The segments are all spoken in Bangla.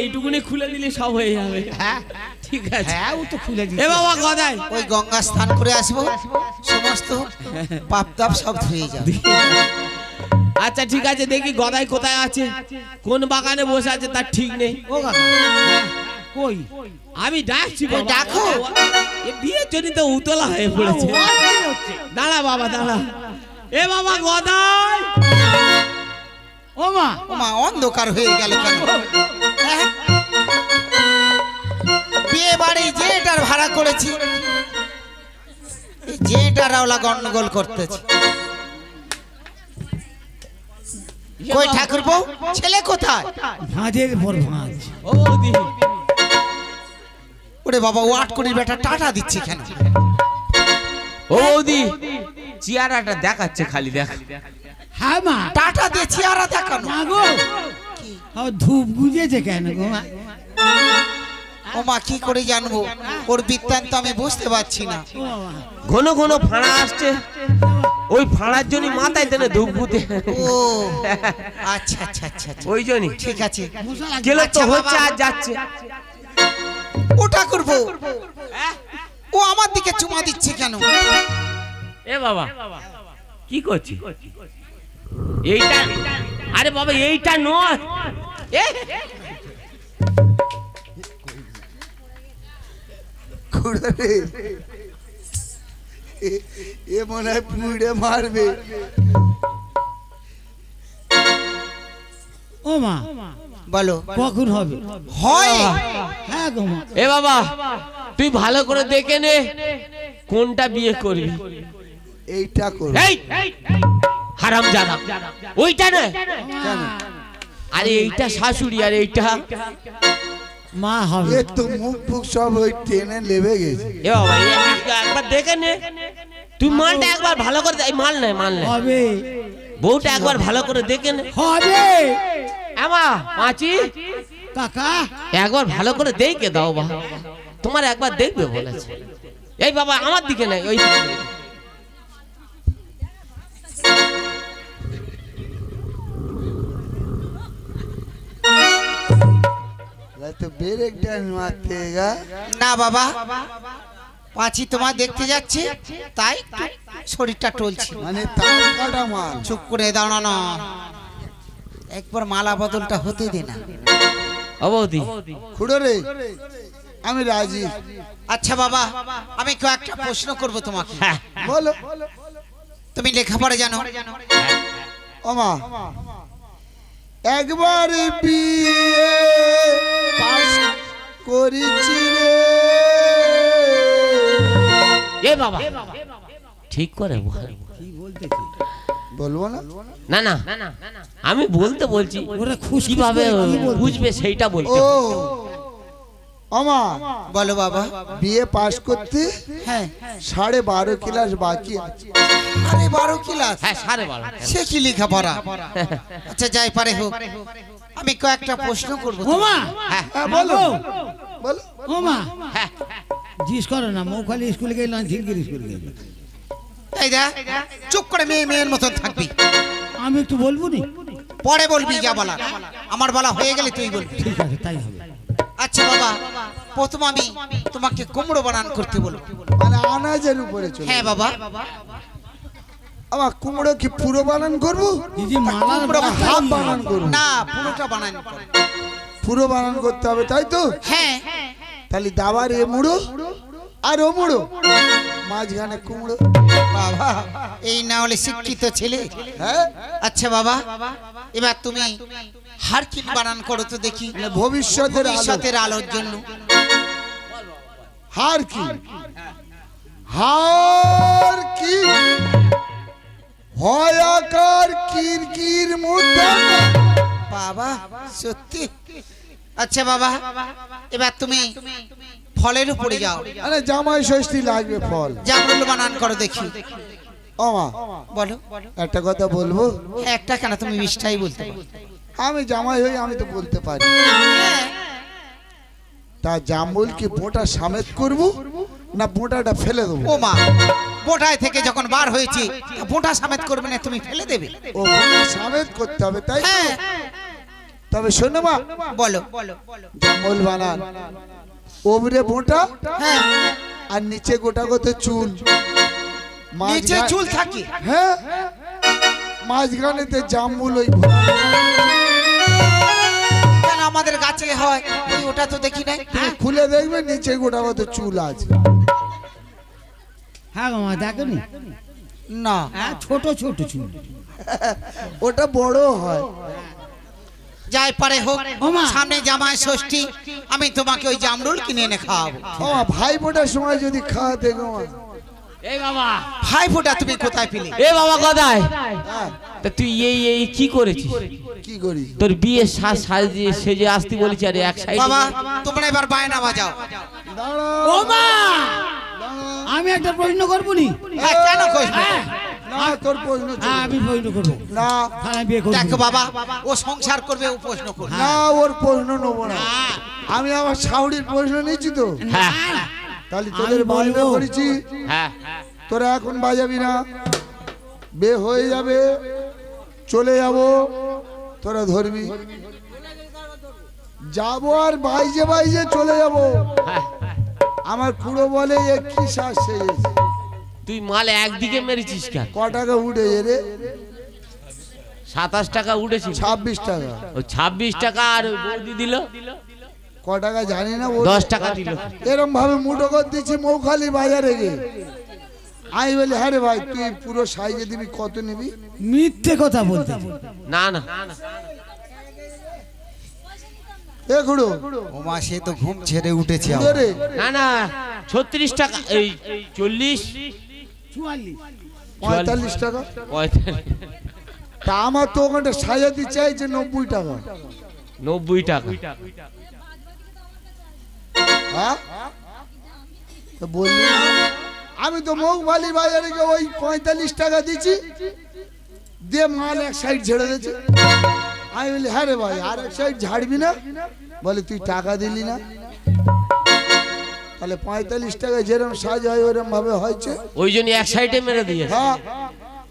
এইটুকুনি খুলে দিলে সব হয়ে যাবে। ঠিক আছে, ও তো খুলে দিই। এ বাবা গদাই, ওই গঙ্গা স্নান করে আসবো, সমস্ত পাপ তাপ সব ধুয়ে যাবে। আচ্ছা ঠিক আছে, দেখি গদাই কোথায় আছে, কোন বাগানে বসে আছে তার ঠিক নেই। কই আমি ডাকছি, ডাকো। বিয়ের জন্য তো উতলা হয়ে পড়েছে। দাঁড়া বাবা দাঁড়া। এ বাবা গদাই। ও মা, ও মা, অন্ধকার হয়ে গেল কেন? বিয়ে বাড়ি যেটার ভাড়া করেছি, যেটার রাওলা গন্ডগোল করতেছে। কই ঠাকুর বউ, ছেলে কোথায়? ভাঁজের পর ভাঁজ। ও বৌদি, ওরে বাবা, ও 8 কোটি বেটা টাটা দিচ্ছে কেন? ও বৌদি, চেহারাটা দেখাচ্ছে খালি, দেখ। হ্যাঁ মা, টাটা দিয়ে চেহারা দেখানো। মা গো, ধূপ গুজেছে কেন গো মা? ও মা, কি করে জানবো? ওর বৃত্তান্ত আমি বুঝতে পারছি না। ঘন ঘন ফাঁড়া আসছে, ওই ফাঁড়ার জন্য মাথায় তেনে ধূপ গুতে। ও আচ্ছা আচ্ছা আচ্ছা, ওই জন্য। ঠিক আছে, গেলে তো হচ্ছে আর যাচ্ছে। ও ঠাকুর বউ, ও আমার দিকে চুমা দিচ্ছে কেন? এ বাবা কি করছি? এইটা, আরে বাবা এইটা নয়। এ মনে হয় পুড়ে মারবে। ও মা বলো, কখন হবে? হয়। হ্যাঁ গো মা। এ বাবা তুই ভালো করে দেখে নে কোনটা বিয়ে করবি। এইটা করো। এই হারামজাদা, ওইটা না। আরে এইটা শাশুড়ি আর এইটা মা হবে। এ তো মুখ ফুক সব ওই টেনে লেবে গেছে। এ বাবা একবার দেখে নে, তুই মালটা একবার ভালো করে, মাল নাই মাল নাই হবে। বউটা একবার ভালো করে দেখে নে। হবে। আমা মাছি কাকা একবার ভালো করে দেখে দাও বা, তোমার একবার দেখবে বলেছে। এই বাবা আমার দিকে নাই, ওই তো ব্রেক ডান মারতেগা না বাবা, পাঁচি তোমার দেখতে যাচ্ছে তাই শরীরটা টলছে। মানে তার কাটা মাল। চুপ করে দাঁড়া না, একবার মালা বদলটা হতে দে না। অবধি খুড়ো রে, আমি রাজি। আচ্ছা বাবা, আমি কয়েকটা প্রশ্ন করব তোমাকে। বলো। তুমি লেখাপড়া জানো? ওমা, একবার বিয়ে পাস করেছি রে। এ বাবা ঠিক করে কি বলতেছি? বলবো না? না না আমি বলতে বলছি, ওরা খুশি কিভাবে বুঝবে সেইটা বলতে। ও ওমা, বলো বাবা। বিয়ে পাস করতে হ্যাঁ 12.5 ক্লাস বাকি আছে। আরে 12 ক্লাস? হ্যাঁ 12.5। সে কি লেখাপড়া? আচ্ছা যাই পারে হোক, আমি কয়েকটা প্রশ্ন করব। ও মা, হ্যাঁ বলো বলো। ও মা, জিজ্ঞেস করো না। মৌ খালি স্কুলে গেল না, ঝিলগির স্কুলে গেল। এই দা, চুপ করে মেয়ের মতন থাকবি। আমি একটু বলবো নি? পরে বলবি যা বলা, আমার বলা হয়ে গেলে তুই বলবি। ঠিক আছে, তাই হবে। আচ্ছা বাবা, প্রথম আমি তোমাকে কুমড়ো বানান করতে বলবো। মানে আনাজের উপরে চলে। হ্যাঁ বাবা। আমার কুমড়ো কি পুরো বানান করবো? দিদি মালার কুমড়ো হাফ বানান করবো? না, পুরোটা বানান। পুরো বানান করতে হবে তাই তো? হ্যাঁ। তাহলে দাবার এ মুড়ো আর ও মুড়ো, মাঝখানে কুমড়ো। বাবা এই না হলে শিক্ষিত ছেলে। হ্যাঁ আচ্ছা বাবা, এবার তুমি হারকিন বানান করো তো দেখি, ভবিষ্যতের আলোর জন্য। হার কি? হার কি হয় আকার কিরকির মুদ্রা। বাবা সত্যি? আচ্ছা বাবা, এবার তুমি ফলের উপরে যাও। আরে জামাই ষষ্ঠী লাগবে ফল। জামরুল বানান করো দেখি। ওমা বলো। একটা কথা বলবো? একটা কেন, তুমি 20টাই বলতে পারো। আমি জামাই হই, আমি তো বলতে পারি। তা জামরুল কি বোটা সমেত করবো না বোঁটাটা ফেলে দেবো? ও মা, বোটায় থেকে যখন বার হয়েছি বোটা সমেত করবে না, তুমি ফেলে দেবে? ও বোঁটা সমেত করতে হবে তাই তো? হ্যাঁ। তবে শোনো মা, বলো। জামল বানান ওপরে বোঁটা, হ্যাঁ, আর নিচে গোটা গোতে চুল। নিচে চুল থাকে? হ্যাঁ, মাঝখানেতে জামুল। ওই কেন আমাদের গাছে হয়? ওটা তো দেখি নাই। তুমি খুলে দেখবে নিচে গোটা গোতে চুল আছে। হ্যাঁ গো মা, দেখনি? না, হ্যাঁ, ছোট ছোট চুল। ওটা বড় হয়। যাই পারে হোক, ও মা। সামনে জামাই ষষ্ঠী, আমি তোমাকে ওই জামরুল কিনে এনে খাওয়াবো। ও ভাই ফোটার সময় যদি খাওয়াতে গো মা। এই বাবা, ভাই ফোঁটা তুমি কোথায় পেলে? এ বাবা গদাই, হ্যাঁ, তা তুই এই কি করেছিস? কি করি? তোর বিয়ে সাজিয়ে সেজে আসতে বলেছি, আরে এক সাইড বাবা তোমরা এবার বায়না বাজাও। দাঁড়াও, ও মা, আমি একটা প্রশ্ন করবো নি? হ্যাঁ, কেন কইস না? না তোর প্রশ্ন ছিল। হ্যাঁ, আমি প্রশ্ন করবো। না তাহলে আমি বিয়ে করবো। দেখো বাবা, ও সংসার করবে, ও প্রশ্ন করবে। না, ওর প্রশ্ন নেবো না। আমি আমার শাউরির প্রশ্ন নিয়েছি তো। হ্যাঁ তাহলে তোদের আমি বায়না বলবো। করেছি, হ্যাঁ, তোরা এখন বাজাবি না। বে হয়ে যাবে, চলে যাব, তোরা ধরবি। যাবো আর বাইজে বাইজে চলে যাব। হ্যাঁ। আমার খুড়ো বলে এ কি শ্বাস সেজেছে। তুই মাল একদিকে মেরেছিস কেন? ক টাকা উঠেছে রে? 27 টাকা উঠেছিল। 26 টাকা। ও 26 টাকা আর ওই বৌদি দিল ক টাকা জানি না। 10 টাকা দিল। এরম ভাবে মুঠো করে দিচ্ছি মৌখালি বাজারে গিয়ে। আমি বলি হ্যাঁ রে ভাই, তুই পুরো সাইজে দিবি, কত নিবি? মিথ্যে কথা বলতে। না না, এ খুড়ো, ও মা, সে তো ঘুম ছেড়ে উঠেছে। খুড়ো রে, না না, 36 টাকা, এই 40 45 টাকা। 45 তা আমার তো ওখানটা সাজাতে চাইছে 90 টাকা। 90 টাকা। হ্যাঁ, তো বললি না? আমি তো মৌখালি বাজারে গিয়ে ওই 45 টাকা দিচ্ছি, দিয়ে মাল এক সাইড ঝেড়ে দিয়েছি। আমি বলি হ্যাঁ রে ভাই, আর এক সাইড ঝাড়বি না? বলে তুই টাকা দিলি না। তাহলে 45 টাকা যেরকম সাজ হয় ওরকম ভাবে হয়েছে। ওই জন্য এক সাইডে মেরে দিয়েছে। হ্যাঁ,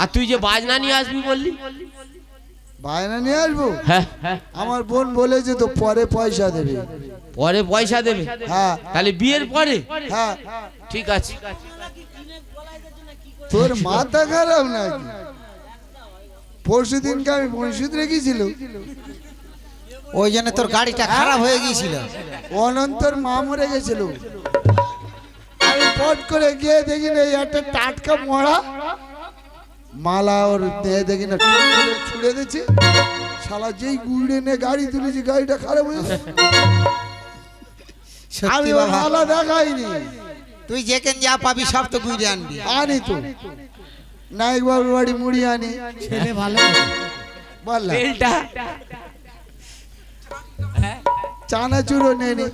আর তুই যে বাজনা নিয়ে আসবি বললি? বায়না নিয়ে আসবো। হ্যাঁ, আমার বোন বলেছে তো পরে পয়সা দেবে। পরে পয়সা দেবে? হ্যাঁ তাহলে বিয়ের পরে? হ্যাঁ। ঠিক আছে। তোর মাথা খারাপ নাকি? পরশু দিনকে আমি বনসুদ রেখেছিল, ওই জন্য তোর গাড়িটা খারাপ হয়ে গিয়েছিল। অনন্তর মা মরে গেছিল। আমি পট করে গিয়ে দেখি না, এই একটা টাটকা মরা মালা ওর দেহে দেখি না ছুড়ে দিচ্ছে। শালা যেই গুড়ে নে গাড়ি তুলেছি, গাড়িটা খারাপ হয়েছে। আমি সত্যি ওর বাবা, মালা দেখাইনি। তুই যেখানে যা পাবি সব তো ঘুরে আনবি। আনি তো নায়ক বাবুর বাড়ি মুড়ি আনি, ছেলে ভালো। বললাম তেলটা চানাচুরও নেনি।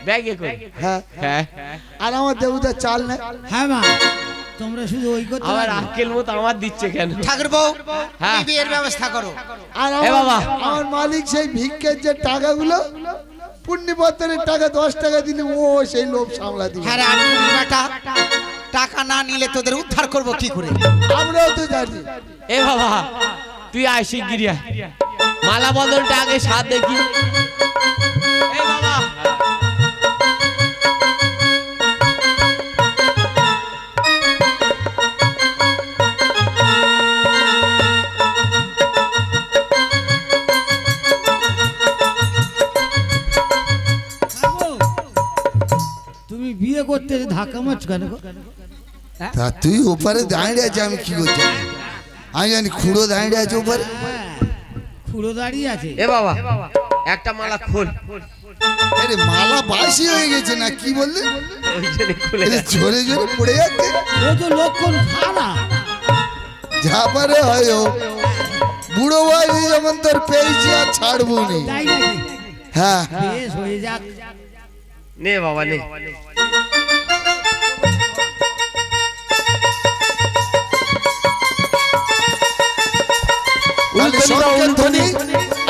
ব্যাগে কই? হ্যাঁ, হ্যাঁ, আর আমার দেবতা চাল নেই। হ্যাঁ মা, তোমরা শুধু ওই করতে আবার পারো। আক্কেল মতো আমার দিচ্ছে কেন? ঠাকুর বউ, হ্যাঁ। তুমি বিয়ের ব্যবস্থা করো। আর এ বাবা। আমার মালিক সেই ভিক্ষের যে টাকাগুলো, পুণ্যপত্রের টাকা 10 টাকা দিলে ও সেই লোভ সামলা দিবে। হ্যাঁ রে, আমি বেটা, টাকা না নিলে তোদের উদ্ধার করব কি করে? আমরাও তো জানি। এ বাবা, তুই আয় শিগগিরি আয়। মালা বদলটা আগে সাথ দেখি। এই বাবা, তুমি বিয়ে করতে ধাক্কা মারছো কেন গো? তা তুই ওপারে দাঁড়িয়ে আছে, আমি কি করছি? আমি জানি খুঁড়ো দাঁড়িয়ে আছে ওপারে। খুঁড়ো দাঁড়িয়ে আছে। এ বাবা, একটা মালা খোল। আরে মালা বাসি হয়ে গেছে না, কি বললি? ওই জন্য খুলে আরে যাচ্ছে। জোরে জোরে পড়ে যাচ্ছে। ও তো লক্ষণ খারাপ। যা পারে হয় হোক, বুড়ো বয়সে যখন তোর পেয়েছি আর ছাড়বো নি। তাই নাকি? হ্যাঁ, বেশ হয়ে যাক। নে বাবা নে। তাহলে শঙ্কের ধ্বনি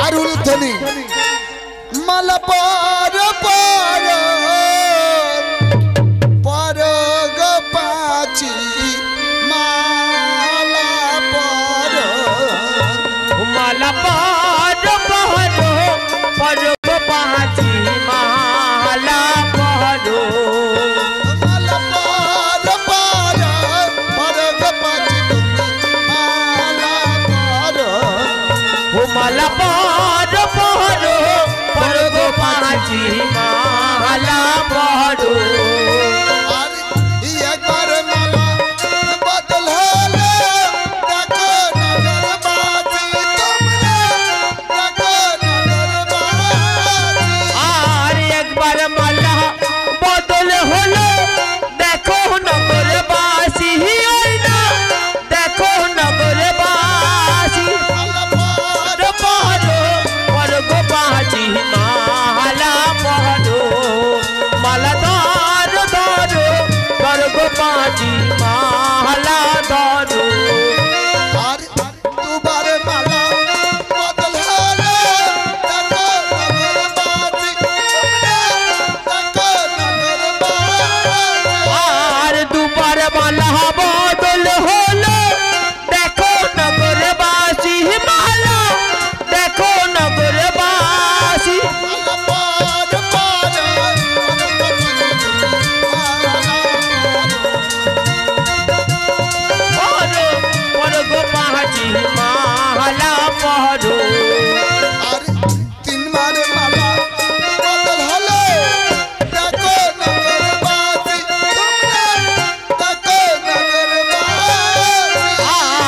আর উলধ্বনি। মালা পার পার মালা পড়ো পড়ো পড়ো গো পাঁচি মালা পড়ো আরে একবার মালা বদল হলো দেখো নজর বাজি তোমরা দেখো নজর বাজি আর একবার মালা বদল হলো দেখো নগরবাসী ওই না দেখো নগরবাসী মালা পড়ো পড়ো পড়ো গো পাঁচি মালা পড়ো মালা ধরো ধরো পড়ো গো পাঁচি মালা ধরো আর দুবার মালা বদল হলো দেখো নজর বাজি তোমরা দেখো নজর বাজি আর দুবার মালা বদল হলো দেখো নগরবাসী মালা দেখো নগরবাসী মালা পড় পড় পড়ো পড়ো গো পাঁচি মালা পড়ো আর তিনবার মালা বদল হলো দেখো নগরবাসী তোমরা দেখো নগরবাসী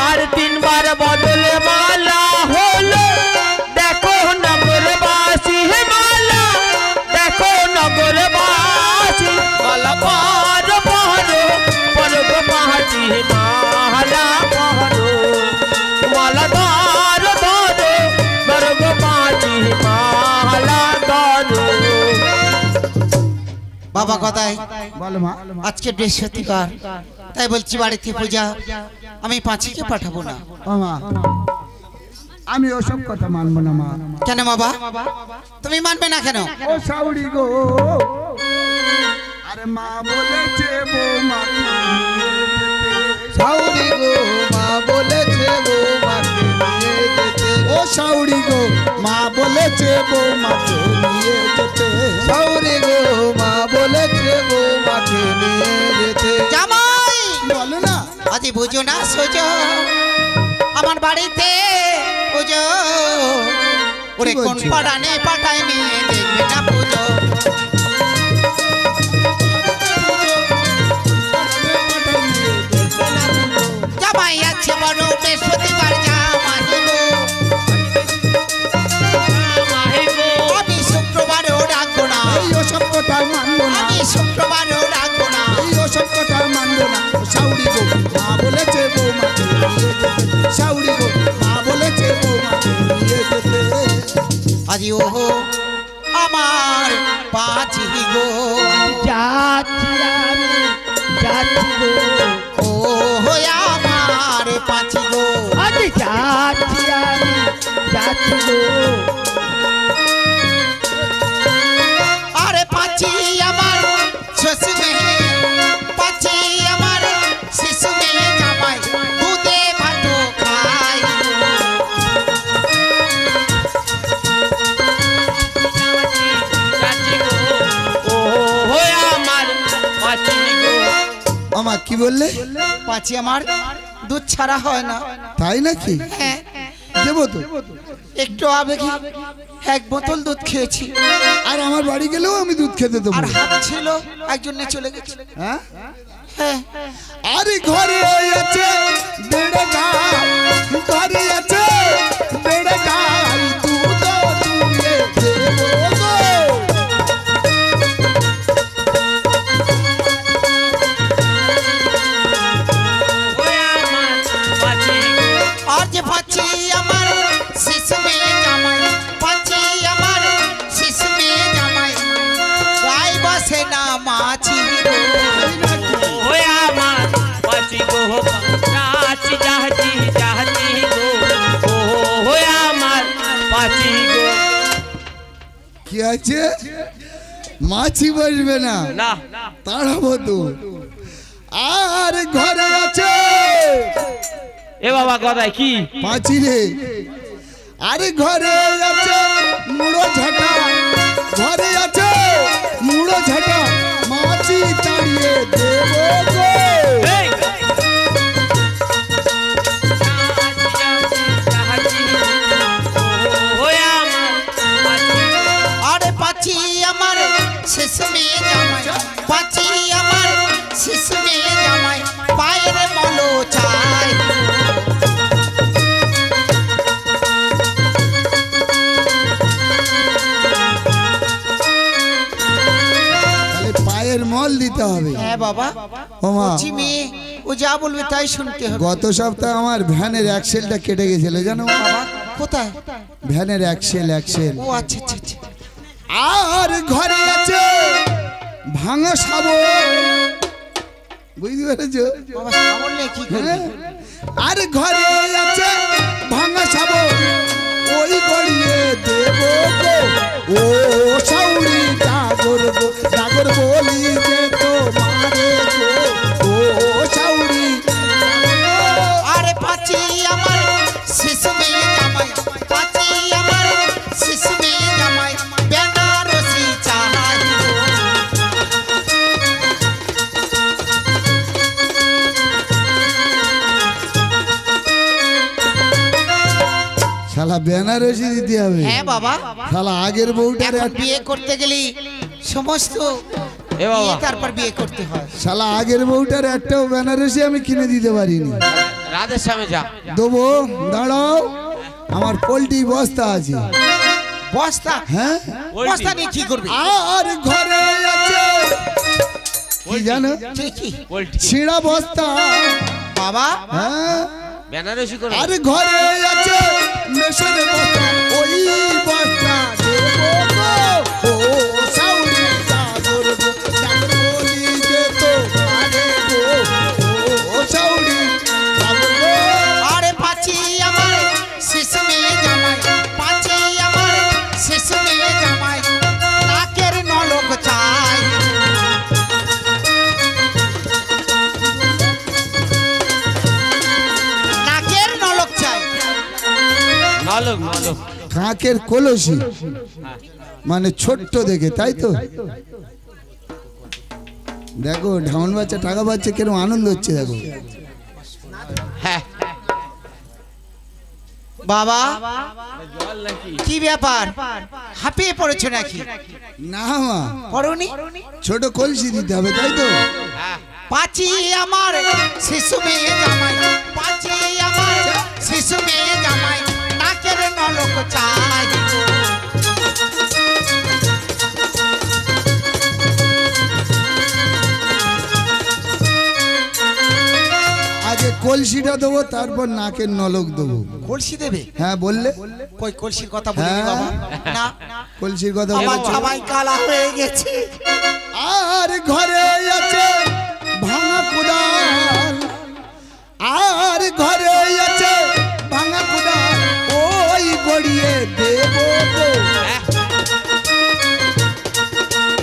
আর তিনবার বদল মালা হলো দেখো নগরবাসী মালা দেখো নগরবাসী মালা পড়ো পড়ো পড়ো গো পাঁচি মালা পড়ো মালা ধরো ধরো ধরো গো পাঁচি মালা ধরো বাবা গদাই বলো মা আজকে বৃহস্পতিবার তাই বলছি বাড়িতে পূজা আমি পাঁচিকে পাঠাবো না ও মা আমি ওসব কথা মানবো না মা কেন বাবা তুমি মানবে না কেন ও সাউরি গো আরে মা বলেছে বৌমা সাউরি গো মা বলেছে বৌমাকে নিয়ে যেতে ও সাউরি গো মা বলেছে বৌমাকে নিয়ে যেতে সাউরি গো মা বলেছে বৌমাকে নিয়ে যেতে জামাই বলো না আদি বুঝো না সোজো আমার বাড়িতে পুজো ওরে কোন বলছিস? পাড়ানে পাঠায় মেয়ে দেখবে না পুজো জামাই আছে বড় বৃহস্পতিবার জামাই গো আমি শুক্রবারও রাখবো না এই ওসব কথা মানবো না আমি শুক্রবারও রাখবো না এই ওসব কথা মানবো না সাউরি গো মা বলেছে বৌমাকে নিয়ে যেতে সাউরি গো মা বলেছে বৌমাকে নিয়ে যেতে আজি ও আমার পাঁচি গো যাচ্ছি আমি যাচ্ছি গো ও আমার পাঁচি গো আরে যাচ্ছি আমি যাচ্ছি গো আরে পাঁচি আমার শ্বশুর মেয়ে পাঁচি আমার শিশু মেয়ে জামাই দুধে ভাত খাই ও আমার পাঁচি গো আমা কি বললে পাঁচি আমার দুধ ছাড়া হয় না তাই নাকি হ্যাঁ দেবো তো একটু আবেগে এক বোতল দুধ খেয়েছি আর আমার বাড়ি গেলেও আমি দুধ খেতে দেবো আর হাত ছিল একজনে চলে গেছে হ্যাঁ হ্যাঁ আরে ঘরে আছে বেড়ে গাই ঘরে আছে বেড়ে গাই দুধ দুয়ে দেবো গো আমার পাঁচি গো আর যে পাচ্ছি আমার শিশু মেয়ে জামাই পাচ্ছি আমার শিশু মেয়ে জামাই গাই বসে না মাছি আমার পাঁচি গো যাচ্ছি যাচ্ছি যাচ্ছি গো ও আমার পাঁচি গো কি আছে মাছি বসবে না না তাড়াবো তো আর ঘরে আছে এ বাবা কথায় কি পাঁচি রে আরে ঘরে আছে মুড়ো ঝাঁটা ঘরে আছে মুড়ো ঝাঁটা মাছি তাড়িয়ে দেবো গো এই! ও দিতে হবে। হ্যাঁ বাবা, ও মা, কচি মেয়ে, ও যা বলবে তাই শুনতে হবে। গত সপ্তাহে আমার ভ্যানের অ্যাক্সেলটা কেটে গেছিল জানো বাবা কোথায়? ভ্যানের অ্যাক্সেল। ও আচ্ছা আচ্ছা আচ্ছা। আর ঘরে আছে ভাঙা শাবল, বুঝতে পেরেছো? বাবা শাবল নিয়ে কি করবে? আর ঘরে আছে ভাঙা শাবল, ওই গড়িয়ে দেব গো ও সাউরি জাগর গো, জাগর বলি যে তোমারে গো ও সাউরি। আরে পাচি আমার শিশু মেয়ে জামাই, পাচি আমার শিশু মেয়ে জামাই, বেনারসি চাই। শালা বেনারসি দিতে হবে। হ্যাঁ বাবা, শালা আগের বউটার এখন বিয়ে করতে গেলে সমস্ত এ বাবা। নিয়ে তারপর বিয়ে করতে হয়। শালা আগের বউটার একটাও বেনারসি আমি কিনে দিতে পারিনি। রাধের সামনে যা। দেবো, দাঁড়াও, আমার পোল্ট্রি বস্তা আছে। বস্তা? হ্যাঁ, বস্তা নিয়ে কি করবে? আর ঘরে আছে কি জানো, ঠিকই পোল্ট্রি ছিঁড়া বস্তা। বাবা। হ্যাঁ, বেনারসি করে। আর ঘরে আছে মেশিন বস্তা, ওই বস্তা দেবো গো ও সাউরি জাগর গো, জাগর বলি যে তোমারে গো ও সাউরি জাগর গো। আরে পাচি আমার শিশু মেয়ে জামাই, পাচি আমার শিশু মেয়ে জামাই, নাকের নলক চাই। নাকের নলক চাই। নলক নলক। কাকের কলসি মানে ছোট্ট দেখে, তাই তো? দেখো ঢাউন বাচ্চা টাকা পাচ্ছে কেরম আনন্দ হচ্ছে দেখো। হ্যাঁ বাবা জল নাকি? কি ব্যাপার, হাঁপিয়ে পড়েছো নাকি? না মা, পড়নি? ছোট কলসি দিতে হবে, তাই তো? হ্যাঁ পাচি আমার শিশু মেয়ে জামাই, পাচি আমার শিশু মেয়ে জামাই, নাকের নলক চাই। আগে কলসিটা দেবো, তারপর নাকের নলক দেবো। কলসি দেবে? হ্যাঁ বললে, কই কলসির কথা বলিনি হ্যাঁ। বাবা। না, কলসির কথা আমার বলছো। জামাই কালা হয়ে গেছে। আর ঘরে আছে ভাঙা কুদাল, আর ঘরে আছে ভাঙা কুদাল, ওই গড়িয়ে দেব গো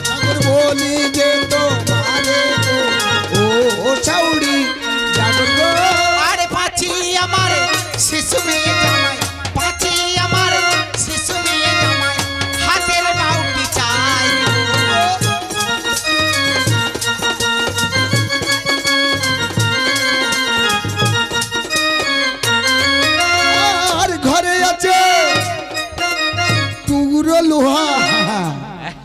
জাগর বলি যে তোমারে গো ও সাউরি জাগর গো। আরে পাচি আমার শিশু মেয়ে জামাই, পাচি আমার শিশু মেয়ে জামাই, হাতের বাউটি চাই। আর ঘরে আছে টুকরো লোহা,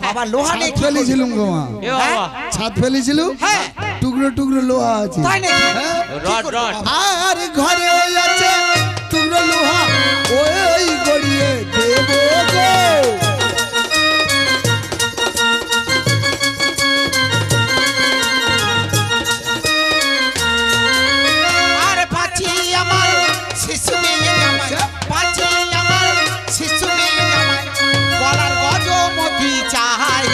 বাবা লোহা নিয়ে ছাদ কি করবে? ফেলেছিলুম গো মা, এ বাবা। ছাদ ফেলেছিলুম, হ্যাঁ। টুকরো টুকরো লোহা আছে। তাই নাকি? হ্যাঁ। Rod rod. আর ঘরে আছে টুকরো লোহা, ওই গড়িয়ে দেব গো আরে পাচি আমার শিশু মেয়ে জামাই, পাচি আমার শিশু মেয়ে জামাই, গলার গজমতি চাই।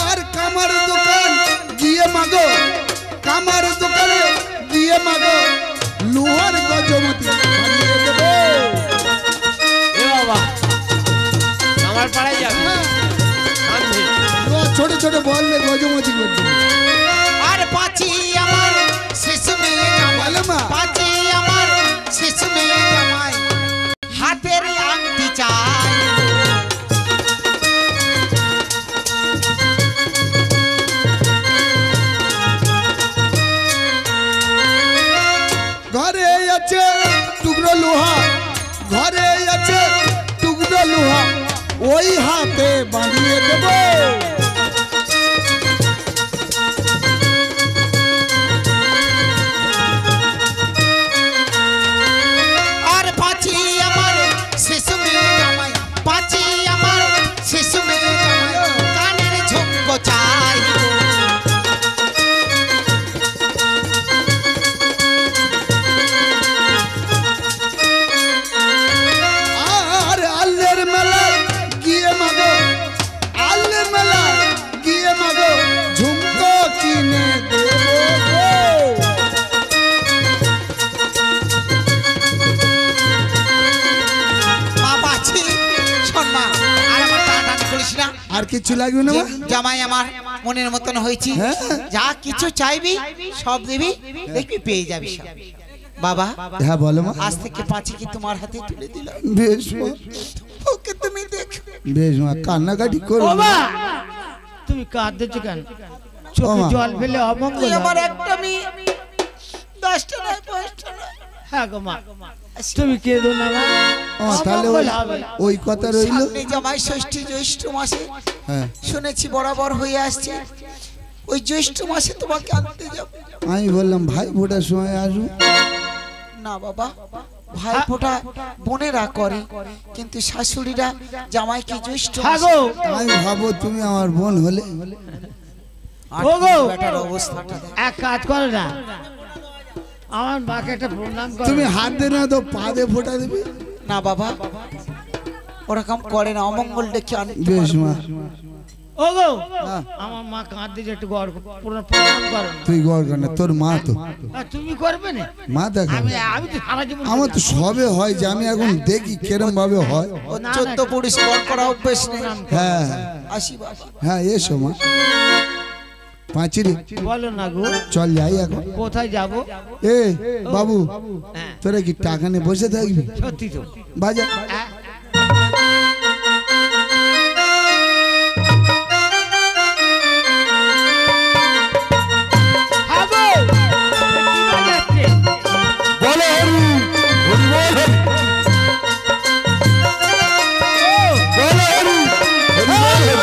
আর কামার দোকান গিয়ে মাগো, কামার দোকানে গিয়ে মাগো লোহার গজমতি বানিয়ে দেবো। এ বাবা আমার পাড়ায় যাবে। হ্যাঁ, কান্দে। তো ছোট ছোট বললে গজমতি করতে আরে পাচি আমার শিশু মেয়ে জামাই, বলো মা। পাচি আমার শিশু মেয়ে জামাই, হাতের আংটি চাই। ঘরে আছে টুকরো লোহা, ঘরে আছে টুকরো লোহা, ওই হাতে বাঁধিয়ে দেব। আর পাচি কিছু লাগবে না মা? জামাই আমার মনের মতন হয়েছি, হ্যাঁ। যা কিছু চাইবি সব দিবি, দেখবি পেয়ে যাবি সব। বাবা হ্যাঁ বলো মা। আজ থেকে পাঁচি কি তোমার হাতে তুলে দিলাম, বেশ মা, ওকে তুমি দেখো। বেশ মা, কান্নাকাটি করো ও না। মা তুমি কাঁদছো কেন? চোখে মা। জল ফেলে অমঙ্গল তুই আমার হবে। একটা মেয়ে, 10টা নয় 5টা নয়। হ্যাঁ গো মা, তুমি কেঁদো না মা, ও তাহলে অমঙ্গল হবে। ওই কথা রইলো। সামনে জামাই ষষ্ঠী জ্যৈষ্ঠ মাসে হ্যাঁ শুনেছি বরাবর হয়ে আসছে, ওই জ্যৈষ্ঠ মাসে তোমাকে আনতে যাব। আমি বললাম ভাই ফোটার সময় আসবো। না বাবা, ভাই ফোঁটা বোনেরা করে, কিন্তু শাশুড়িরা জামাইকে জ্যৈষ্ঠ হ্যাঁ মাসে। গো, আমি ভাবো তুমি আমার বোন হলে। আর ও গো। বেটার অবস্থাটা দেখ। এক কাজ করো না, আমার মাকে একটা প্রণাম করো। তুমি হাত দে না তো পা দিয়ে ফোটা দেবে। না বাবা, ওরকম করে না, অমঙ্গল ডেকে আনতে বেশ পারবো। মা, ও গো, হ্যাঁ। আমার মা কাঁদছে, একটু প্রণাম করো না। তুই গড় কর না, তোর মা তো আর তুমি করবে না? মা দেখা আমি আমি তো সারা জীবন আমার তো সবে হয় যে আমি এখন দেখি কিরম ভাবে হয়। ও 14 পুরুষ বর করা অভ্যেস নেই। হ্যাঁ আসি বাবা। হ্যাঁ এসো মা। পাঁচিরে বলো না গো, চল যাই এখন। কোথায় যাব? এ বাবু, হ্যাঁ, তোরা কি টাকা নিয়ে বসে থাকবি? সত্যি তো। বাজা। হ্যাঁ। হ্যাঁ গো, কি বাজাচ্ছে? বলো হরি, হরি বল হরি। বলো হরি, হরি বল হরি।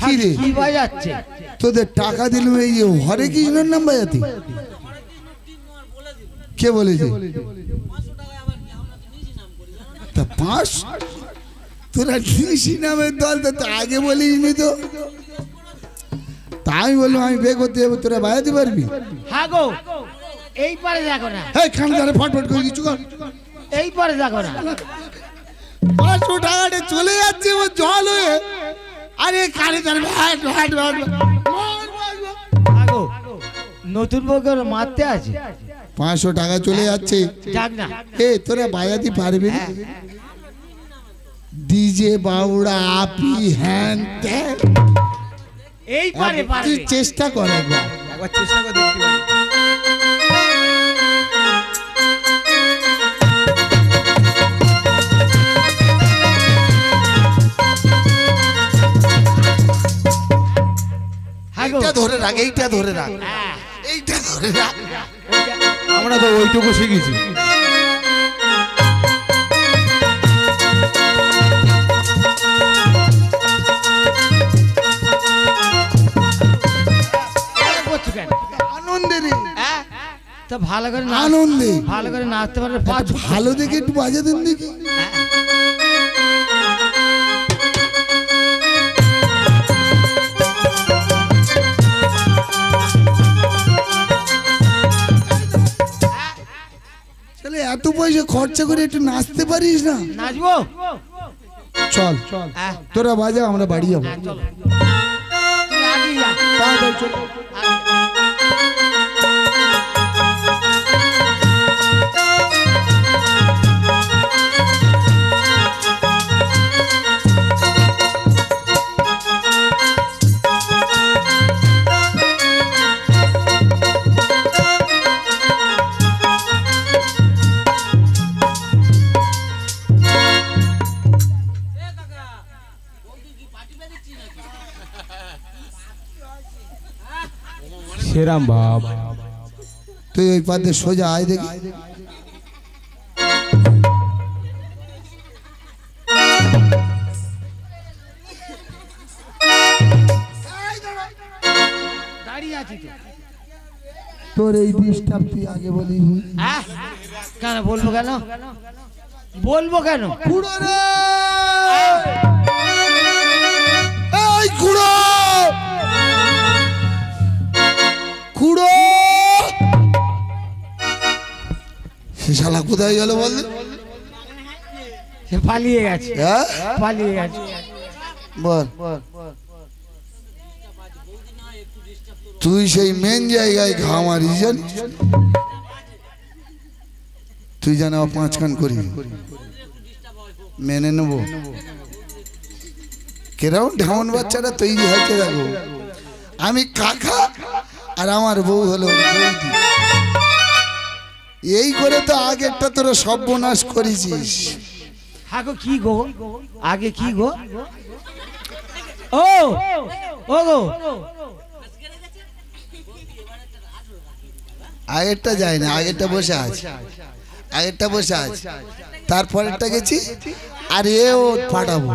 কি রে, কি বাজাচ্ছে? তোদের টাকা দিলুম এই যে হরে কৃষ্ণের নাম বাজাতি? কে বলেছে? তা 5 তোরা কৃষি নামের দল তো আগে বলিসনি তো। তাই বললাম আমি বে করতে যাবো, তোরা বাজাতে পারবি? হ্যাঁ গো, এই পারে দেখো না, এই খানদারে ফটফট করে কিছু কর। এই পারে দেখো না। 500 টাকাটা চলে যাচ্ছে ও জল হয়ে। আরে কানে তার ভ্যাট ভ্যাট ভ্যাট। হ্যাঁ গো, নতুন বউকে ওরা মারতে আছে। 500 টাকা চলে যাচ্ছে। যাক না, এ তোরা বাজাতে পারবি না? ডিজে বাউড়া আপি হ্যান ত্যান। এই পারে তুই পারবে। চেষ্টা কর একবার। একবার চেষ্টা করে দেখতে পারি। হ্যাঁ গো, এইটা ধরে রাখ, এইটা ধরে রাখ, হ্যাঁ, এইটা ধরে রাখ। আমরা তো ওইটুকু শিখেছি। এরা করছো কেন? আনন্দে রে, হ্যাঁ, তো ভালো করে আনন্দে। ভালো করে নাচতে পারলে একটু পাঁচ। ভালো দেখে একটু বাজা দেন দেখি। তাহলে এত পয়সা খরচা করে একটু নাচতে পারিস না? নাচবো? চল হ্যাঁ, তোরা বাজা, আমরা বাড়ি যাবো। হ্যাঁ, চলো। তুমি আগেই যা। তাড়াতাড়ি চল। সেরাম বাবা, তুই ওই পাতে সোজা আয় দেখি। দাঁড়িয়ে আছি তো। তোর এই ডিস্টার্ব তুই আগে বলিস। হ্যাঁ, কেন বলবো কেন? বলবো কেন? কুড়ো রে, এই কুড়ো, কুড়ো। সে শালা কোথায় গেল বল? সে পালিয়ে গেছে, হ্যাঁ পালিয়ে গেছে। বল, তুই সেই মেন জায়গায় ঘা মারিস জানিস? তুই যেন 5 কান করি, মেনে নেবো। কেরম ঢেমন বাচ্চারা তৈরি হয়েছে দেখো। আমি কাকা আর আমার বউ হলো বৌদি। এই করে তো আগেরটা তোরা সর্বনাশ করেছিস। আগো কি গো, আগে কি গো? ও ও গো, আগেরটা যায় না, আগেরটা বসে আছে, আগেরটা বসে আছে, তারপরেরটা গেছি। আর এও পাঠাবো।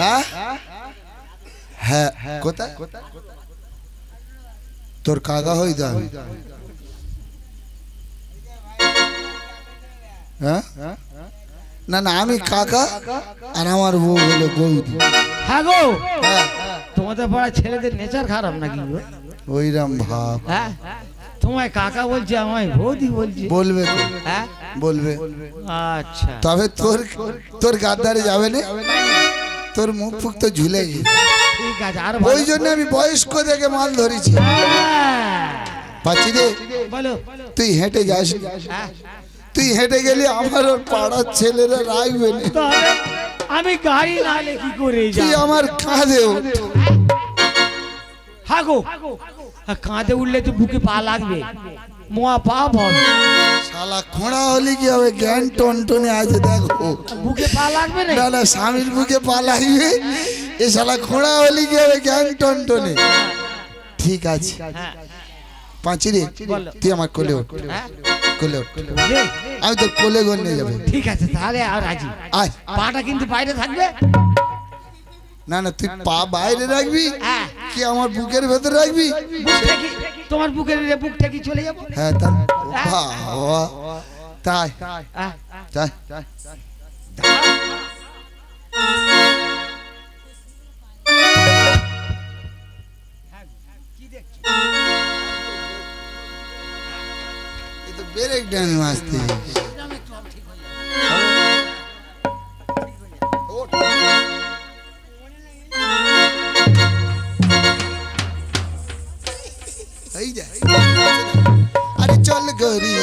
হ্যাঁ হ্যাঁ, কোথায় তোর কাকা হই দাম? হ্যাঁ না না, আমি কাকা আর আমার বউ হলো বৌদি। হ্যাঁ গো, হ্যাঁ, তোমাদের পাড়ার ছেলেদের নেচার খারাপ নাকি গো? ওইরাম ভাব। হ্যাঁ, তোমায় কাকা বলছে, আমায় বৌদি বলছে। বলবে তো, হ্যাঁ বলবে। আচ্ছা, তবে তোর তোর গাদ্দারে যাবে না, তোর মুখ ফুক তো ঝুলে গেছে। ঠিক আছে। আর ওই জন্য আমি বয়স্ক দেখে মাল ধরেছি। পাচ্ছি রে, বলো। তুই হেঁটে যাস, হ্যাঁ, তুই হেঁটে গেলে আমার ওর পাড়ার ছেলেরা রাখবে না। তাহলে আমি গাড়ি নালে কি করে তুই যাব? আমার কাঁধে ওঠ। হ্যাঁ গো, কাঁধে উঠলে তো বুকে পা লাগবে, মোয়া পা হবে। শালা খোঁড়া হলে কি হবে? জ্ঞান টনটনে আছে দেখো। বুকে পা লাগবে না? না না, স্বামীর বুকে পা লাগবে। এ শালা খোঁড়া হলে কি হবে? জ্ঞান টনটনে। ঠিক আছে হ্যাঁ, পাঁচি রে, বলো। তুই আমার কোলে ওঠ, হ্যাঁ, কোলে ওঠ। রে, আমি তোর কোলে গোল নিয়ে যাবে। ঠিক আছে তাহলে আর রাজি। আয়। পাটা কিন্তু বাইরে থাকবে। না না, তুই পা বাইরে রাখবি হ্যাঁ, কি আমার বুকের ভেতর রাখবি? বুক থেকে, তোমার বুকের বুক থেকে চলে যাবো। হ্যাঁ তা বাবা, তাই হ্যাঁ, তাই। ব্রেক ডান্স মাস্তি। আরে চল গরি,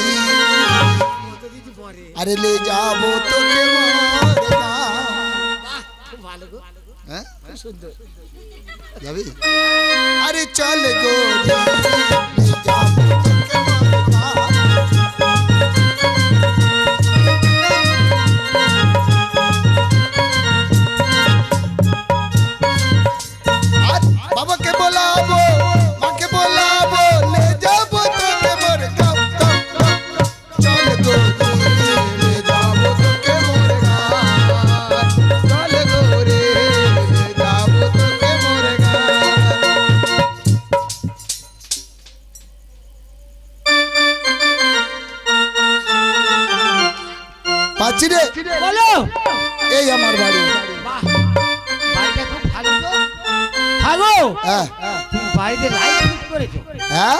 আরে লে যাবো তোকে মরনা। হ্যাঁ যাবি? আরে চল গরি, লে যাবো তোকে মরনা। আর বাবাকে বলাবো, মাকে বলাবো, লে যাবো তোকে মরনা। চল গরি, লে যাবো তোকে মরনা। চল গরি, লে যাবো তোকে মরনা। পাচ্ছি রে, বলো। এই আমার বাড়ি। বাহ, বাড়িটা খুব ভালো তো। হ্যাঁ গো, হ্যাঁ তুমি বাড়িতে লাইট ফিট করেছো? হ্যাঁ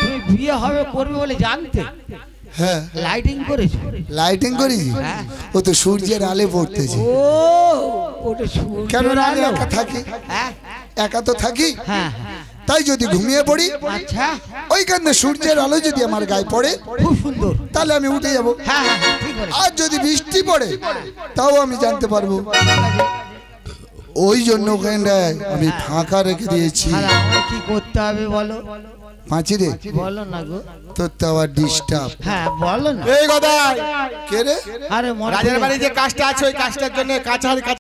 তুমি বিয়ে হবে করবে বলে জানতে হ্যাঁ, লাইটিং করেছো? লাইটিং করেছি। হ্যাঁ। ও তো সূর্যের আলো পড়তেছে। ও, ওটা কেন সূর্যের না, আমি আলো। একা থাকি, হ্যাঁ একা তো থাকি। হ্যাঁ, তাই যদি ঘুমিয়ে পড়ি, আচ্ছা, ওইখানে সূর্যের আলো যদি আমার গায়ে পড়ে, খুব সুন্দর। তাহলে আমি উঠে যাব। হ্যাঁ হ্যাঁ হ্যাঁ, ঠিক বলেছো। আর যদি বৃষ্টি পড়ে, তাও আমি জানতে পারবো। ওই জন্য ওখানটায় আমি ফাঁকা রেখে দিয়েছি। আর আমায় কি করতে হবে বলো? পাঁচি রে, বলো না গো। তোর তো আবার ডিস্টার্ব। হ্যাঁ বলো না। এই গদাই, কে রে? আরে মনে রাজের বাড়ি যে কাজটা আছে ওই কাজটার জন্য কাছার